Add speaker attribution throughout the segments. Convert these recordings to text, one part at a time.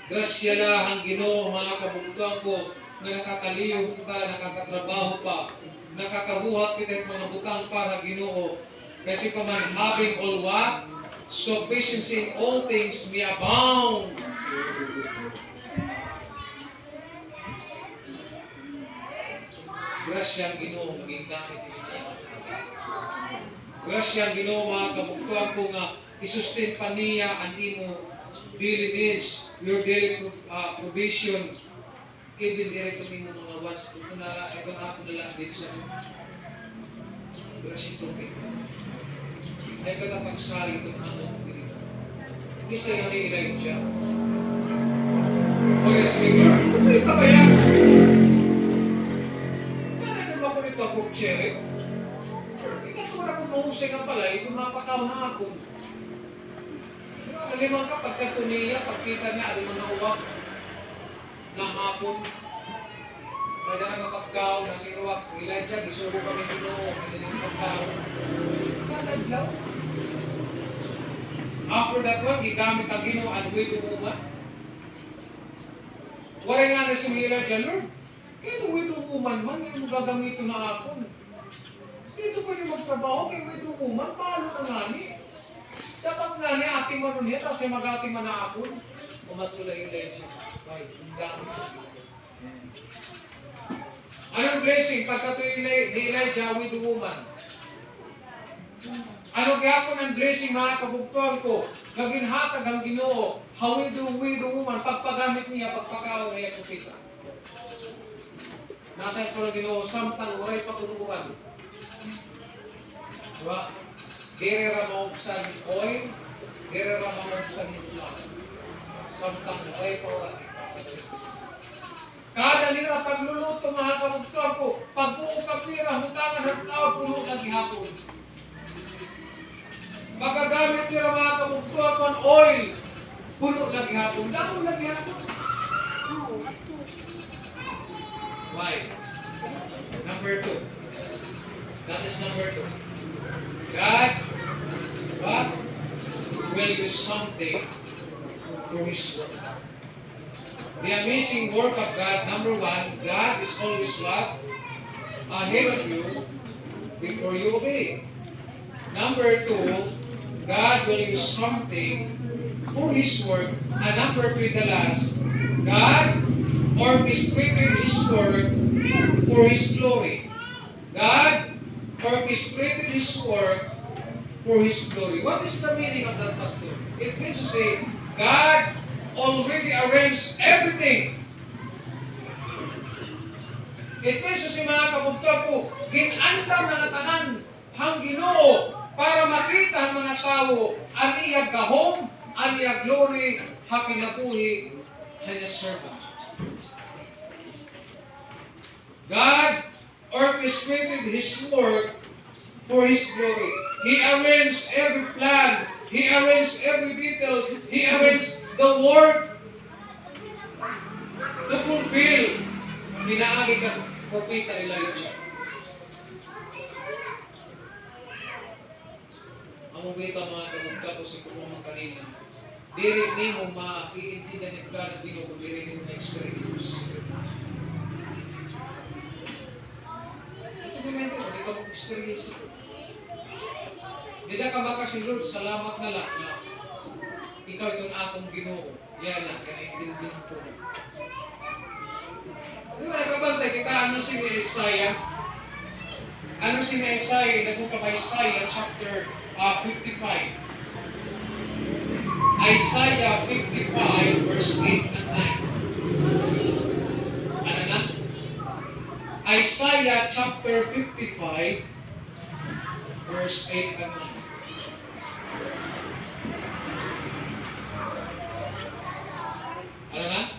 Speaker 1: Grasya lahang Ginoo, mga kabugtuan ko, na nakakaliw ka, nakakatrabaho pa, nakakabuhat kita ng mga butang para Ginoo. Kasi pa man, having all what? Sufficiency in all things may abound. Grasyang Ginoo, maging gamit niyo. Grasyang Ginoo, mga kabugtuan ko nga, isustain pa niya ang imo daily needs, your daily provision, even direct kami ng mga wants. Ito na ako nalang din sa grasyang tubig. Ay katapagsali itong anong dito. Isa yung nilay siya. O yes, Lord, kumita ba yan? Paano naman ko nito ako, Cherry? Ikasura ko mahusay ka pala, ito mapakaw na ako. Alimang ka, pagkatuniya, pagkita niya, alimang na uwag ng hapon. Kaya nga pagkaw na sinuwak, Elijah, isubo kami Ginoo, kanilang pagkaw. Kadaglaw. After that one, gigamit ang Ginoo ang way to woman. Wala nga na si Elijah, Lord, kaya way to woman man, yung gagamito na ako. Dito pa yung magtrabaho, kaya way to woman, paano na nga niya? Dapat nga niya, ating man niya, tapos mag-ating man na ako. Umatulay Elijah. Right, ang dami. Anong blessing pagkatuloy ni Elijah with the woman? Ano gapon ang blessing mga kabugtuan ko? Naginhatag ang Ginoo, with the woman, pagpagamit niya, pagpakaon niya po kita. Nasa ito ng Ginoo, samtang waray paturuan. Diba? Dire ramawagsan ni oil, dire ramawagsan ni ulan. Samtang waray paturuan. Kada nila pagluluto mga kabugtuan ko, pag-uukap nila, hutangan ng tao, puno na gihapon. Pagkagamit nila mga kabugtuan ko ang oil, puno na gihapon. Damo na gihapon. Why? Number 2. That is number 2. God, what will use something for His work? The amazing work of God, number 1, God is always what? Ahead of you before you obey. Number 2, God will use something for His work. And number 3, the last, God orchestrated His work for His glory. God orchestrated His work for His glory. What is the meaning of that, Pastor? It means to say, God already arranged everything. It means to say, mga kabugtuan ko, ginandam na tanan hang Ginoo para makita ang mga tao ang iyang gahom, ang iyang glory, hapinabuhi, kanya servant. God orchestrated His work for His glory. He arranged every plan. He arranged every details. He arranged the work to fulfill. Hinaagi ka propeta Elijah. Ang umita mga kabugta ko si kumumang kanina. Diri ni mo ma-iintindihan ni God ang Ginoo, diri ni mo na-experience. Ito gumento mo, di ka mag-experience ito. Di na ka baka si Lord, salamat na lang na ikaw itong akong Ginoo. Yan na, kaya-intindihan ko na. Di ba nakabantay kita, ano si Isaiah? Ano si Isaiah? Nagbuka pa Isaiah chapter 55. Isaiah 55 verse 8 and 9. Ano na? Isaiah chapter 55 verse 8 and 9. Ano na?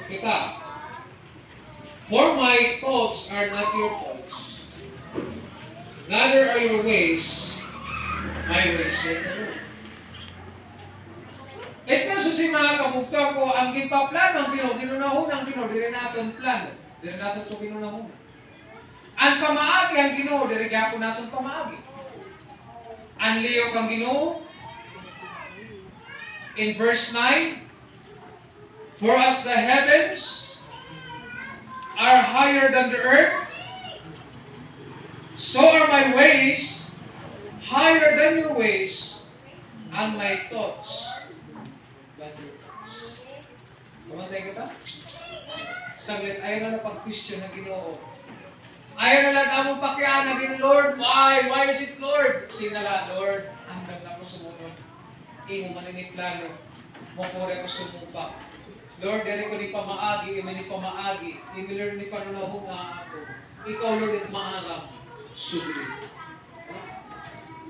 Speaker 1: Kita. For my thoughts are not your thoughts, neither are your ways my ways, said the Lord. Ito susi mga kabugtang ko, ang ginpaplan ng Ginoo, ginunahon ng Ginoo, dili natin plan, dili natin ito ginunahon. Ang pamaagi ang Ginoo, dili gyapon natin pamaagi. Ang liyok ang Ginoo, in verse 9, For as the heavens are higher than the earth, so are my ways higher than your ways, and my thoughts than your thoughts. Kumantay kita? Saglit, ayaw na pag-question ng Ginoo. Ayaw na lang among pakianagin, Lord. Why? Why is it, Lord? Sinala, Lord, hanggang na ko sumunod. Imo maninit plano. Mukure ko sumumpa. Lord, dere ko ni pamaagi, imo ni pamaagi. Imilir ni panunahong nga ako. Ikaw, Lord, at maalam. Subli.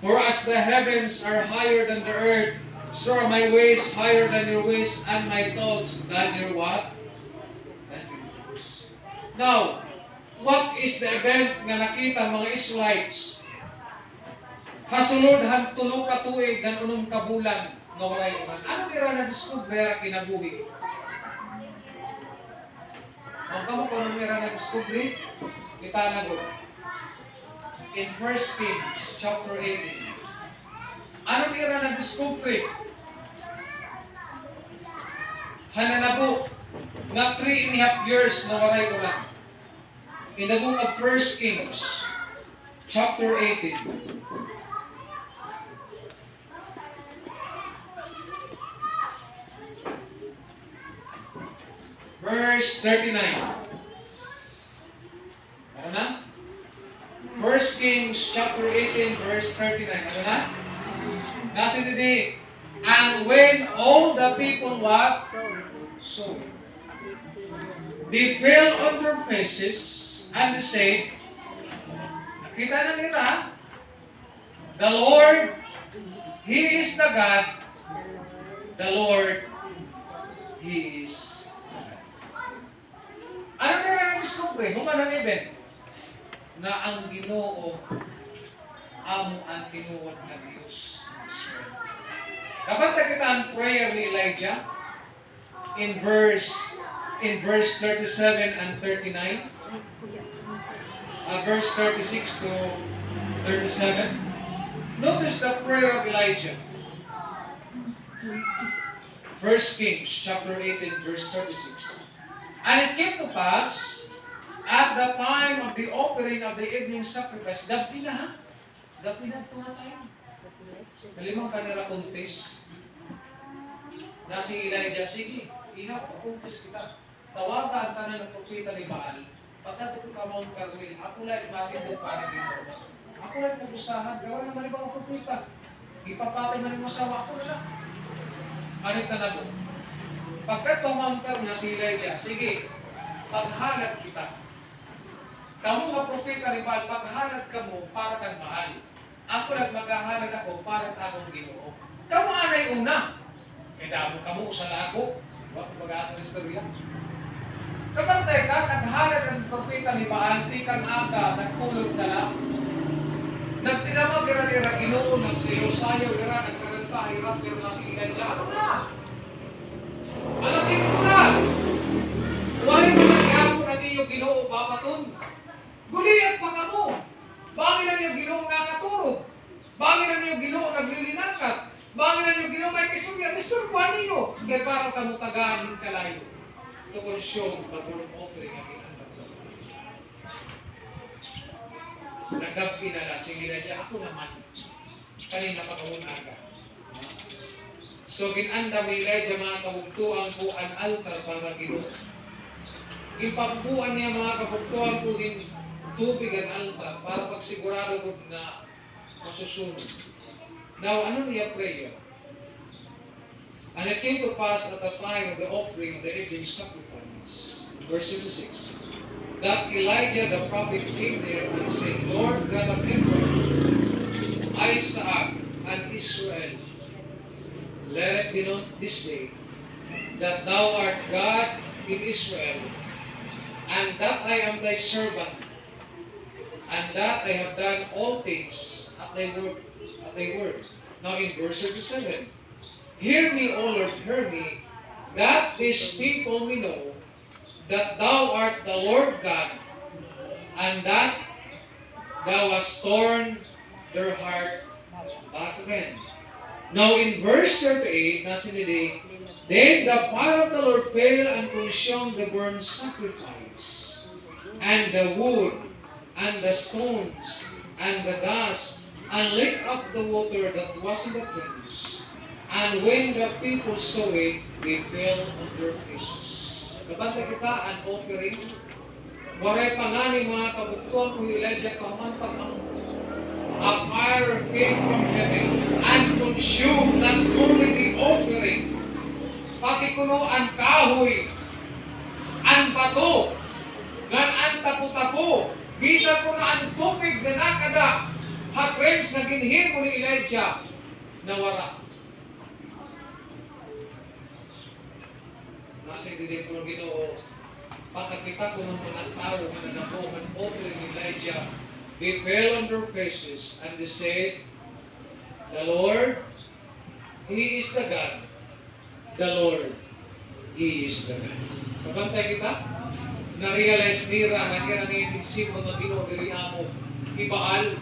Speaker 1: For as the heavens are higher than the earth, so are my ways higher than your ways, and my thoughts than your what? Than your thoughts. Now, what is the event nga nakita mga Israelites? Hasulod han tulo ka tuig ng unong kabulan nga walay uman. Ano kira na diskubre kinabuhi? Ang kamo kung ano kira na diskubre? Kita na go. In 1 Kings chapter 18. Ano kira na diskubre? Hananabo na 3.5 years na walay uman. In the book of 1 Kings chapter 18. Verse 39. Ano na? 1 Kings chapter 18 verse 39. Ano na? Nasa dito. And when all the people what? So they fell on their faces and they said, nakita na nila, the Lord, He is the God, the Lord, He is God. Ano nila ang discovery? Humalang event na ang Ginoo amo ang tinuod na Diyos. Dapat nakita ang prayer ni Elijah in verse 37 and 39. Verse 36 to 37. Notice the prayer of Elijah. 1 Kings chapter 18 verse 36. And it came to pass at the time of the offering of the evening sacrifice. Dapti na ha? Dapti na ito nga tayo. Nalimang kanila kuntis. Na si Elijah, sige, ihap, kuntis kita. Tawagan ka na ng propeta ni Baal. Pagkat ito ka Mount Carmel, ako lang bakit doon para dito. Ako lang pupusahan, gawa naman ibang propeta. Ipapatay man yung masawa, ako na lang. Anit na doon. Pagkat Mount Carmel na si Elijah, sige, paghalat kita. Kamu nga propeta ni Baal, paghalat ka mo para kang Baal. Ako lang maghahalat ako para akong Ginoo. Kamu anay una. Kaya damo kamu sa lako. Huwag mag-aatong istorya. Kapantay ka, naghahalat ng propeta ni Baal, di kang aga, nagpulog na lang. Nagtinamag nila Ginoo, nagsayo-sayo nila, nagkaranta, hirap, pero nasi Elijah. Ano na? Alasin ko na! Huwag mo na ihapon na niyo Ginoo, babaton. Guliat pa ka mo. Bangin na niyo Ginoo nakaturog. Bangin na niyo Ginoo naglilinangkat. Bangin na niyo Ginoo may kisumya. Disturbuhan niyo. Kaya para ka mo tagahin kalayo. To consume the burnt offering ang inandap. Nagdapi na na. Sige na dyan. Ako naman. Kanina pa kaunaga. So, ginanda may Elijah mga kabugtuan po ang altar para Ginoo. Ipagpuan niya mga kabugtuan po din tubig ang altar para pagsigurado ko na masusunod. Now, ano niya prayer? And it came to pass at the time of the offering of the evening sacrifice, verse 56, that Elijah the prophet came there and said, Lord God of Abraham, Isaac, and Israel, let it be known this day that thou art God in Israel, and that I am thy servant, and that I have done all things at thy word. Now in verse 37, hear me, O Lord, hear me, that these people may know that thou art the Lord God, and that thou hast torn their heart back again. Now in verse 38, nasa nila, Then the fire of the Lord fell and consumed the burnt sacrifice, and the wood, and the stones, and the dust, and licked up the water that was in the trench. And when the people saw it, they fell on their faces. Kapag kita an offering, waray pangani mga kabuktuan kung Elijah kamantag ang a fire came from heaven and consumed not only the offering, pati kuno ang kahoy, ang bato, ngan ang tapo-tapo, bisa ko na ang tubig na nakada, hakrens na ginhimo ni Elijah, nawara. Nasa din ko ng Ginoo, pagkakita ko ng mga tao na nabuhan offering ni Elijah, they fell on their faces and they said, the Lord, He is the God. The Lord, He is the God. Kabantay kita? Na-realize nila na kaya nangyayisip mga Ginoo diri amo, ibaal,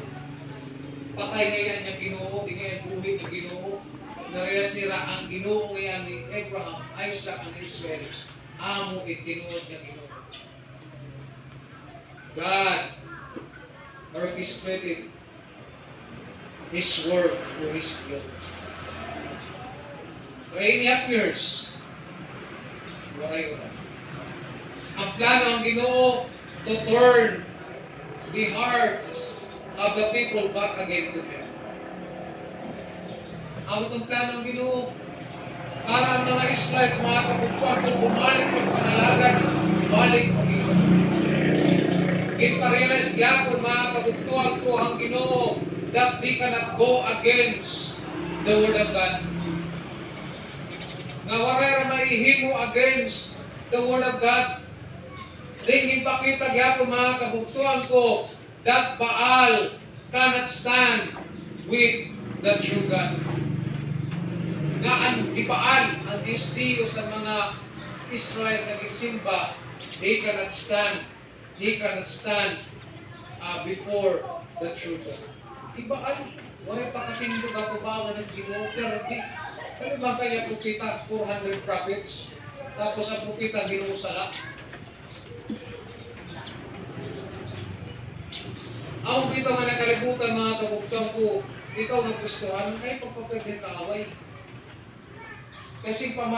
Speaker 1: patay ngayon niya Ginoo, di ngayon buhay ng Ginoo. Na-realize nila ang Ginoo ngayon ni Abraham, Isaac, and Israel, amo itinuod ng Ginoo. God orchestrated His work for His glory. Rainy appears. Waray-waray. Ang plano ang Ginoo to turn the hearts of the people back again to Him. Ang plano ang Ginoo para ang mga Israelites, mga kapagpuan, kung bumalik ng panalagan, balik ang Ginoo. Kita-realize gyapon mga kabugtuan ko ang Ginoo that we cannot go against the Word of God. Nga waray ra maihimo against the Word of God. Ring ipakita gyapon mga kabugtuan ko that Baal cannot stand with the true God. Nga ang Baal, ang Diyo sa mga Israelites na nagsimba, they cannot stand. He cannot stand before the true God. Ibaan, wala pa katindog ako ba ng Ginoo, pero di, ano ba kaya propita, 400 prophets, tapos ang propita Ginoo sala? Ako dito nga nakalibutan mga kabugtang ko, ikaw naggustuhan, ay pagpapagay kaaway. Kasi